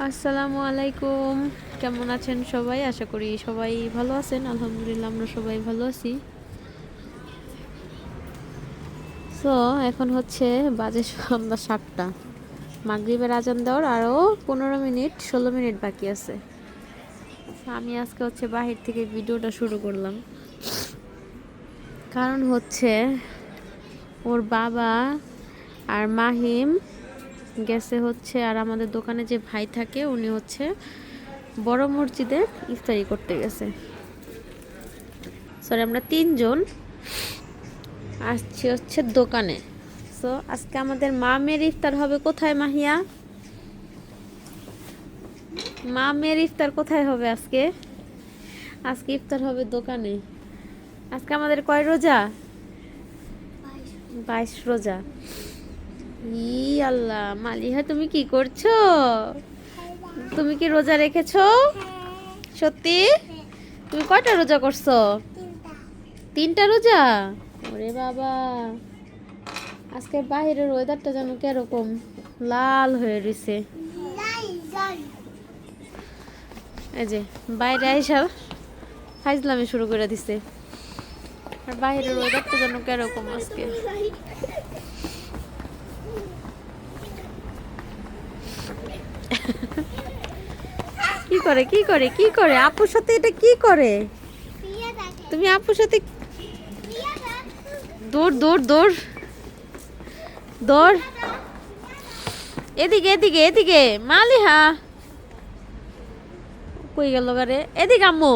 আসসালামু আলাইকুম। কেমন আছেন সবাই? আশা করি সবাই ভালো আছেন। আলহামদুলিল্লাহ আমরা সবাই ভালো আছি। সো এখন হচ্ছে বাজে সন্ধ্যা 7টা। মাগরিবের আজান দেওয়ার আরও 15 মিনিট 16 মিনিট বাকি আছে। আমি আজকে হচ্ছে বাহির থেকে ভিডিওটা শুরু করলাম, কারণ হচ্ছে ওর বাবা আর মাহিম গেছে হচ্ছে, আর আমাদের দোকানে যে ভাই থাকে উনি হচ্ছে বড় মসজিদে ইফতারি করতে গেছে। সরি, আমরা 3জন আসছি হচ্ছে দোকানে। সো আজকে আমাদের মামের ইফতার হবে কোথায় মাহিয়া? মামের ইফতার কোথায় হবে আজকে? আজকে ইফতার হবে দোকানে। আজকে আমাদের কয় রোজা? 22 রোজা। ই আল্লাহ, মালিহা তুমি কি করছো? তুমি কি রোজা রেখেছো? সত্যি? তুমি কয়টা রোজা করছো? 3টা রোজা। ওরে বাবা, আজকে বাহিরের ওয়েদারটা যেন কিরকম লাল হয়ে রয়েছে। এই যে বাইরে আইসা ফাইজলামি শুরু করে দিছে। আর বাহিরের ওয়েদারটা যেন কিরকম আজকে। কি করে কি করে কি করে আপুর সাথে এটা কি করে? তুমি আপুর সাথে দৌড় দৌড় দৌড় দৌড়, এদিকে এদিকে এদিকে। মালিহা কই গেল গারে? এদিকে আম্মু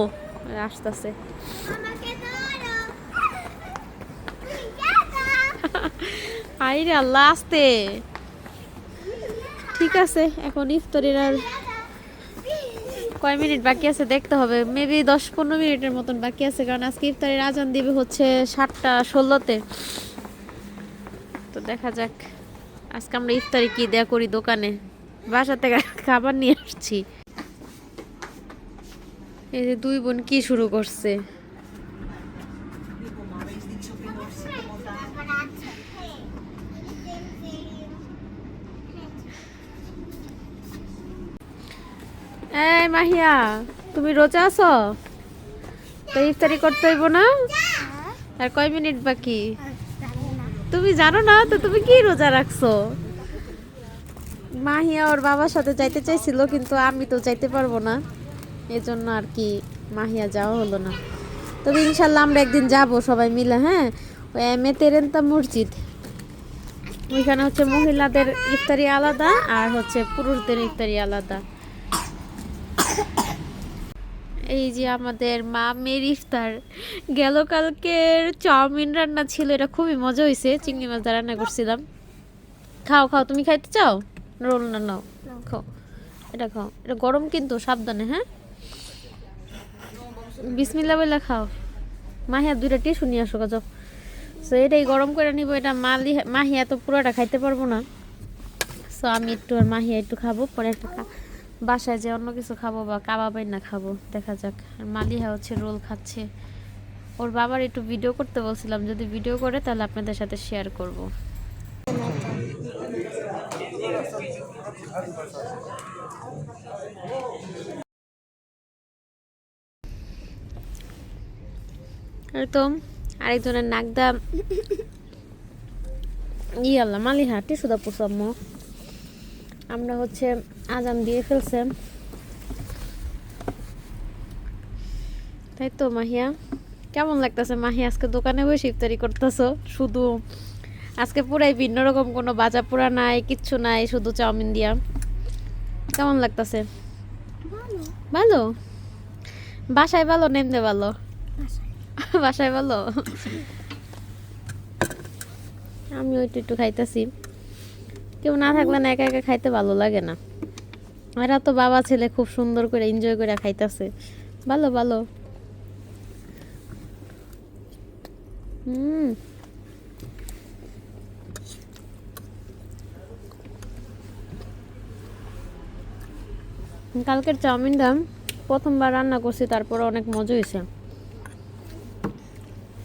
আসতেছে। আইরে আল্লাহ, আসতে। ঠিক আছে, এখন ইফতারির আর কয় মিনিট বাকি আছে দেখতে হবে। মেবি 10-15 মিনিটের মতন বাকি আছে, কারণ আজকে ইফতারের আজান দিবে হচ্ছে 7টা 16-তে। তো দেখা যাক আজকে আমরা ইফতারি কি দেয়া করি দোকানে। বাসা থেকে খাবার নিয়ে আসছি। এই যে দুই বোন কি শুরু করছে। এই মাহিয়া, তুমি রোজা আছো? তো ইফতারি করতে হইব না? আর কয় মিনিট বাকি? তুমি জানো না তো তুমি কি রোজা রাখছো? মাহিয়া ওর বাবার সাথে যাইতে চাইছিল, কিন্তু আমি তো যাইতে পারবো না, এজন্য আর কি মাহিয়া যাওয়া হলো না। তবে ইনশাল্লাহ আমরা একদিন যাব সবাই মিলে। হ্যাঁ, ওই মেতেরেন্তা মসজিদ, ওইখানে হচ্ছে মহিলাদের ইফতারি আলাদা আর হচ্ছে পুরুষদের ইফতারি আলাদা। এই যে আমাদের মামের ইফতার। গেল কালকের চাউমিন রান্না ছিল, এটা খুবই মজা হয়েছে। চিংড়ি মাছ দিয়ে রান্না করছিলাম। খাও খাও, তুমি খাইতে চাও? রোল না নাও, খাও, এটা খাও, এটা গরম কিন্তু, সাবধানে। হ্যাঁ, বিসমিল্লাহ বলে খাও। মাহিয়া 2টা টিস্যু নিয়ে আসো কাজ। সো এটাই গরম করে নিব। এটা মাহিয়া তো পুরোটা খাইতে পারবো না। সো আমি একটু আর মাহিয়া একটু খাবো, পরে একটা বাসায় যে অন্য কিছু খাবো বা কাবাবাই না খাবো, দেখা যাক। আর মালিহা হচ্ছে রোল খাচ্ছে। ওর বাবার একটু ভিডিও করতে বলছিলাম, যদি ভিডিও করে তাহলে আপনাদের সাথে শেয়ার করব। আর তো আরেকজনের নাকদা আল্লাহ, মালিহা টিসুদা পুষাম্ম। আমরা হচ্ছে আজান দিয়ে ফেলছে, তাই তো। মাহিয়া কেমন লাগতেছে? মাহিয়া আজকে দোকানে বসে ইফতারি করতেছো শুধু। আজকে পুরাই ভিন্ন রকম, কোনো বাজা পোড়া নাই, কিচ্ছু নাই, শুধু চাউমিন দিয়া। কেমন লাগতেছে? ভালো। বাসায় ভালো, নেমতে ভালো? বাসায় ভালো। আমি ওইটা একটু খাইতেছি। কেউ না থাকলে না একা একা খাইতে ভালো লাগে না। এরা তো বাবা ছেলে খুব সুন্দর করে এনজয় করে খাইতেছে। ভালো ভালো। হুম, কালকের চাউমিনটা প্রথমবার রান্না করছি, তারপরে অনেক মজা হয়েছে,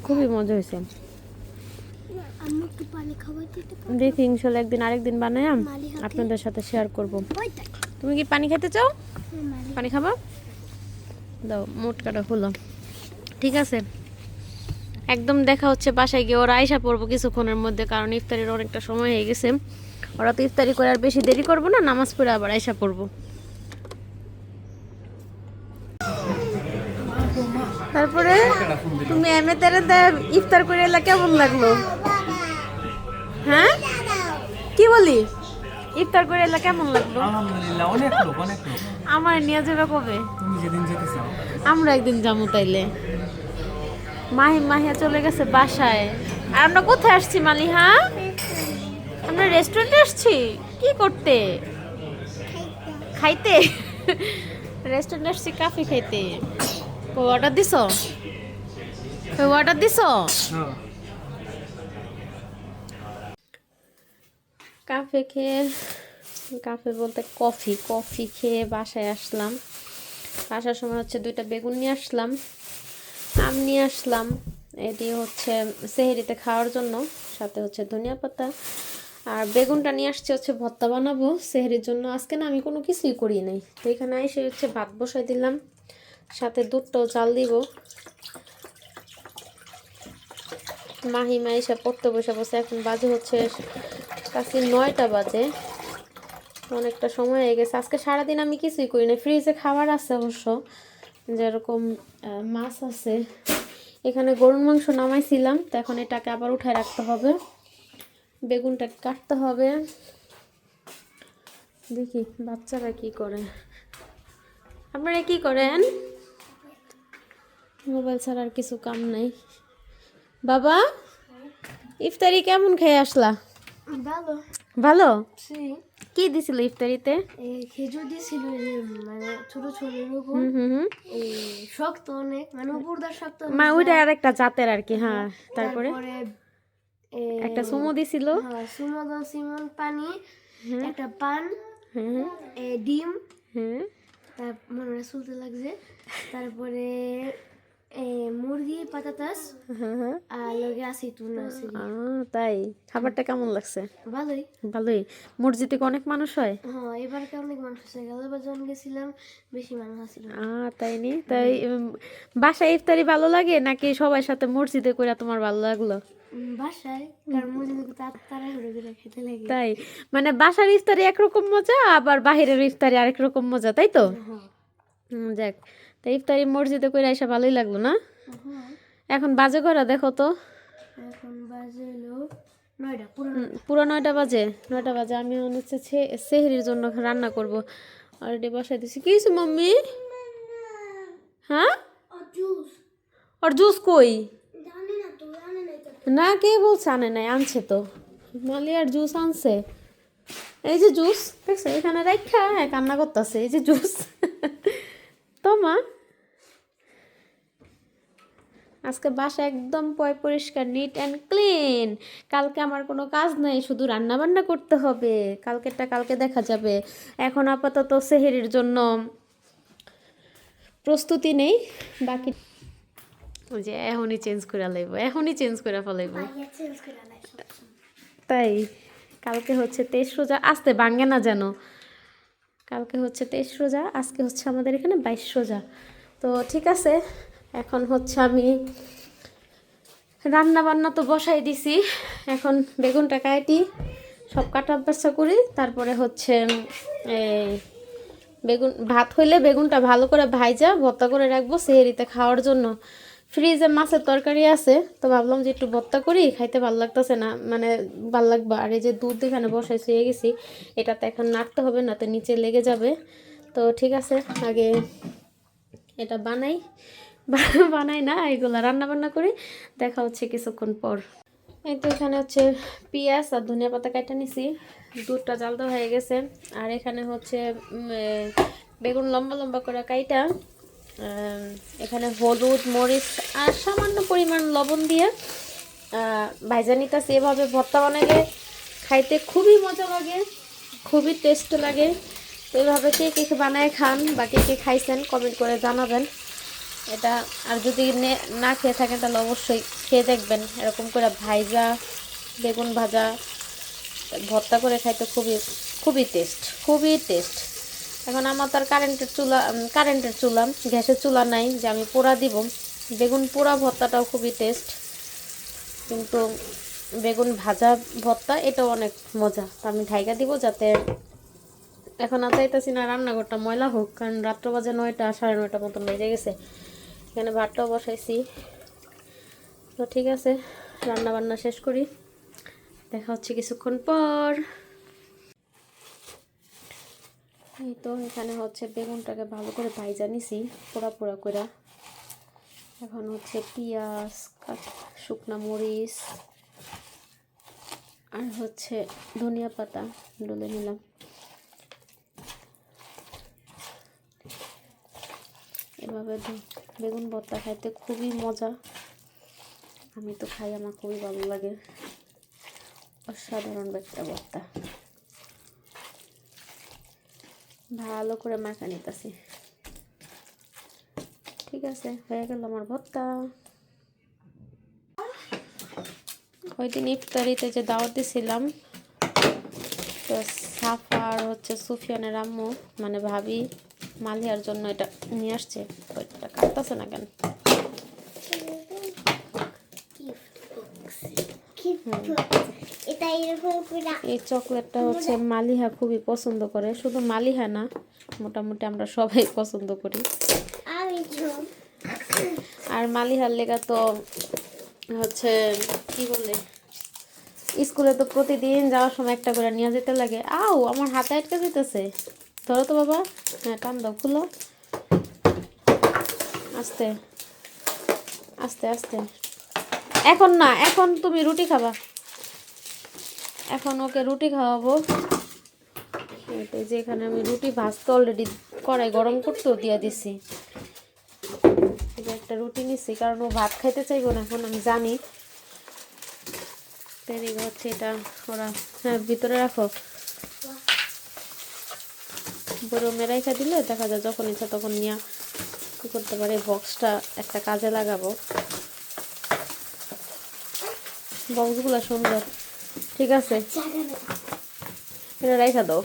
খুবই মজা হয়েছে। দেখি ইনশাল্লাহ একদিন আরেকদিন বানাই আপনাদের সাথে শেয়ার করব। তুমি কি পানি খেতে চাও? পানি খাবা? দাও মোটকাটা হলো। ঠিক আছে, একদম দেখা হচ্ছে বাসায় গিয়ে। ওরা আয়সা পড়বো কিছুক্ষণের মধ্যে, কারণ ইফতারির অনেকটা সময় হয়ে গেছে। ওরা তো ইফতারি করে আর বেশি দেরি করবো না, নামাজ পড়ে আবার আয়সা পড়বো। তারপরে তুমি এমএতে ইফতার করে এলা কেমন লাগলো? হ্যাঁ কি বলি, ইফতার করে এলা কেমন লাগলো? আলহামদুলিল্লাহ, অনেক লোক অনেক লোক। আমার নিয়ে যাবে কবে? তুমি যেদিন যেতে চাও। আমরা একদিন যাবো তাইলে। মাহিয়া চলে গেছে বাসায়। আর আমরা কোথায় আসছি মালিহা? আমরা রেস্টুরেন্টে আসছি। কি করতে? খাইতে। রেস্টুরেন্টে আসছি কাফি খাইতে। অর্ডার দিছো? অর্ডার দিছো? কাফে খেয়ে, কাফে বলতে কফি খেয়ে বাসায় আসলাম। আসার সময় হচ্ছে 2টা বেগুন নিয়ে আসলাম, আম নিয়ে আসলাম। এটি হচ্ছে সেহরিতে খাওয়ার জন্য, সাথে হচ্ছে ধনিয়া পাতা। আর বেগুনটা নিয়ে আসছে হচ্ছে ভর্তা বানাবো সেহরির জন্য। আজকে না আমি কোনো কিছুই করি নাই, তো এখানে এসে হচ্ছে ভাত বসাই দিলাম, সাথে দুধটাও চাল দিব। মাহিমা এসে পড়তে বসে বসে। এখন বাজে হচ্ছে কাছে 9টা বাজে, অনেকটা সময় হয়ে গেছে। আজকে সারাদিন আমি কিছুই করি না। ফ্রিজে খাবার আছে অবশ্য, যেরকম মাছ আছে। এখানে গরুর মাংস নামাইছিলাম, তো এখন এটাকে আবার উঠায় রাখতে হবে। বেগুনটা কাটতে হবে। দেখি বাচ্চারা কি করে। আপনারা কি করেন? মোবাইল ছাড়া আর কিছু কাম নাই। বাবা ইফতারি কেমন খেয়ে আসলা? ভালো। ভালো? সেই কি দিছিল ইফতারিতে? খেজুর দিয়েছিল, মানে ছোট ছোট এরকম। হুম। শক্ত অনেক, মানে উপরটা শক্ত অনেক। মা ওইটা আর একটা জাতের আর কি। হ্যাঁ, তারপরে একটা সুমো দিছিল। হ্যাঁ, সুমদন সিমন পানি, একটা পান, হ্যাঁ ডিম, হ্যাঁ। তার মনে চলতে লাগছে। তারপরে মুরগি পাতাতাস হ্যাঁ। আর লগে আছে তুনা আছে। তাই খাবারটা কেমন লাগছে? ভালোই। ভালোই। মসজিদে কি অনেক মানুষ হয়? হ্যাঁ, এবারকে অনেক মানুষ আছে। গতবার যখন গেছিলাম বেশি মানুষ আছিল। তাই নি? তাই বাসায় ইফতারি ভালো লাগে নাকি সবার সাথে মসজিদে কইরা তোমার ভালো লাগলো? বাসায়, কারণ মসজিদে তারা ঘুরে ঘুরে খেতে লাগে। তাই মানে বাসার ইফতারি একরকম মজা, আবার বাহিরের ইফতারি আরেক রকম মজা, তাই তো? যাক, তো ইফতারি মসজিদে কইরা এসে ভালোই লাগলো না? এখন বাজে করা দেখো তো। এখন বাজে হলো 9টা, পুরো 9টা বাজে। 9টা বাজে। আমি হচ্ছে সেহরির জন্য রান্না করব। অলরেডি বসাই দিছি। কি হয়েছে মাম্মি? হ্যাঁ, আর জুস কই? না, কে বলছে আনে নাই? আনছে তো, মালি আর জুস আনছে। এই যে জুস দেখছো এখানে রাখা, কান্না করতেছে। এই যে জুস। তো মা আজকে বাসা একদম পরিষ্কার, নিট অ্যান্ড ক্লিন। কালকে আমার কোনো কাজ নাই, শুধু রান্না বান্না করতে হবে। কালকেরটা কালকে দেখা যাবে। এখন আপাতত সেহরির জন্য প্রস্তুতি নেই। বাকি ওই যে এখনই চেঞ্জ করে লাইব, এখনই চেঞ্জ করে ফেলাইব। তাই কালকে হচ্ছে 23 রোজা, আসতে ভাঙে না যেন। কালকে হচ্ছে 23 রোজা, আজকে হচ্ছে আমাদের এখানে 22 রোজা। তো ঠিক আছে, এখন হচ্ছে আমি রান্না বান্না তো বসাই দিছি। এখন বেগুনটা কাটি, সব কাটা বাছা করি। তারপরে হচ্ছে এই বেগুন ভাত হইলে বেগুনটা ভালো করে ভাইজা ভর্তা করে রাখবো সেহরিতে খাওয়ার জন্য। ফ্রিজে মাছের তরকারি আছে, তো ভাবলাম যে একটু ভর্তা করি, খাইতে ভালো লাগতেছে না, মানে ভালো লাগবে। আর এই যে দুধ এখানে বসাই শুয়ে গেছি, এটাতে এখন নাড়তে হবে, না তো নিচে লেগে যাবে। তো ঠিক আছে, আগে এটা বানাই না, এগুলো রান্না বান্না করি। দেখা হচ্ছে কিছুক্ষণ পর। এই তো এখানে হচ্ছে পেঁয়াজ আর ধনিয়া পাতা কাটা নিছি, দুধটা জাল দেওয়া হয়ে গেছে। আর এখানে হচ্ছে বেগুন লম্বা লম্বা করে কাইটা, এখানে হলুদ মরিচ আর সামান্য পরিমাণ লবণ দিয়ে ভাইজা নিতেছি। এভাবে ভর্তা বানাইলে খাইতে খুবই মজা লাগে, খুবই টেস্ট লাগে। তো এইভাবে কে কে বানায় খান বা কে কে খাইছেন কমেন্ট করে জানাবেন এটা। আর যদি না খেয়ে থাকেন তাহলে অবশ্যই খেয়ে দেখবেন। এরকম করে ভাইজা বেগুন ভাজা ভর্তা করে খাইতে খুবই খুবই টেস্ট। এখন আমার তো আর কারেন্টের চুলা গ্যাসের চুলা নাই যে আমি পোড়া দিব। বেগুন পোড়া ভর্তাটাও খুবই টেস্ট, কিন্তু বেগুন ভাজা ভর্তা এটাও অনেক মজা। তো আমি ঢাইকা দিব যাতে, এখন আর চাইতেছি না রান্নাঘরটা ময়লা হোক, কারণ রাত্র বাজে 9টা 9:30 মতন বেজে গেছে। এখানে ভাতটাও বসাইছি। তো ঠিক আছে, রান্না বান্না শেষ করি, দেখা হচ্ছে কিছুক্ষণ পর। এই তো এখানে হচ্ছে বেগুনটাকে ভালো করে ভাইজা নিছি পোড়া পোড়া করে। এখন হচ্ছে পেঁয়াজ, শুকনা মরিচ আর হচ্ছে ধনিয়া পাতা ডলে নিলাম। এভাবে বেগুন ভর্তা খাইতে খুবই মজা, আমি তো খাই, আমার খুবই ভালো লাগে। অসাধারণ একটা ভর্তা, ভালো করে মাখা নিতেছি। ঠিক আছে, হয়ে গেল আমার ভর্তা। ওই দিন ইফতারিতে যে দাওয়াত দিছিলাম, তো সাফা আর হচ্ছে সুফিয়ানের আম্মু মানে ভাবি মালিহার জন্য এটা নিয়ে আসছে। ওইটা কাটতেছে না কেন? এই চকলেটটা হচ্ছে মালিহা খুবই পছন্দ করে, শুধু মালিহা না, মোটামুটি আমরা সবাই পছন্দ করি। আর মালিহার লেগা তো হচ্ছে কি বলে, স্কুলে তো প্রতিদিন যাওয়ার সময় একটা করে নিয়ে যেতে লাগে। আও আমার হাতে আটকে যেতেছে, ধরো তো বাবা। হ্যাঁ টান দাও, খুলো, আস্তে আস্তে আস্তে। এখন না, এখন তুমি রুটি খাবা, এখন ওকে রুটি খাওয়াবো। এই যে এখানে আমি রুটি ভাজতে অলরেডি কড়াই গরম করতেও দিয়ে দিছি। একটা রুটি নিচ্ছি কারণ ও ভাত খাইতে চাইবো না, এখন আমি জানি। হচ্ছে এটা ওরা, হ্যাঁ ভিতরে রাখো, গরমে রেখে দিলে দেখা যায় যখন ইচ্ছা তখন নিয়ে কি করতে পারে। বক্সটা একটা কাজে লাগাবো, বক্সগুলো সুন্দর। ঠিক আছে, এটা রেখে দাও।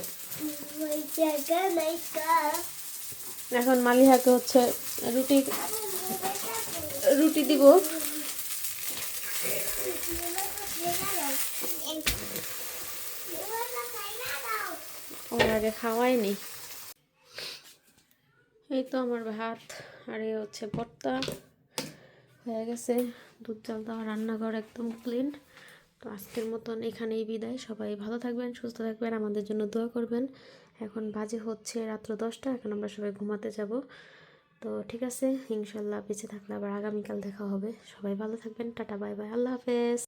এখন মালিহাকে হচ্ছে রুটি রুটি দিব। ওর আগে খাওয়াইনি। এই তো আমার ভাত আর এই হচ্ছে ভর্তা হয়ে গেছে। দুধ চাল দেওয়া, রান্নাঘর একদম ক্লিন। তো আজকের মতন এখানেই বিদায়। সবাই ভালো থাকবেন, সুস্থ থাকবেন, আমাদের জন্য দোয়া করবেন। এখন বাজে হচ্ছে রাত্র 10টা, এখন আমরা সবাই ঘুমাতে যাব। তো ঠিক আছে, ইনশাল্লাহ বেঁচে থাকলে আবার আগামীকাল দেখা হবে। সবাই ভালো থাকবেন, টাটা বাই বাই, আল্লাহ হাফেজ।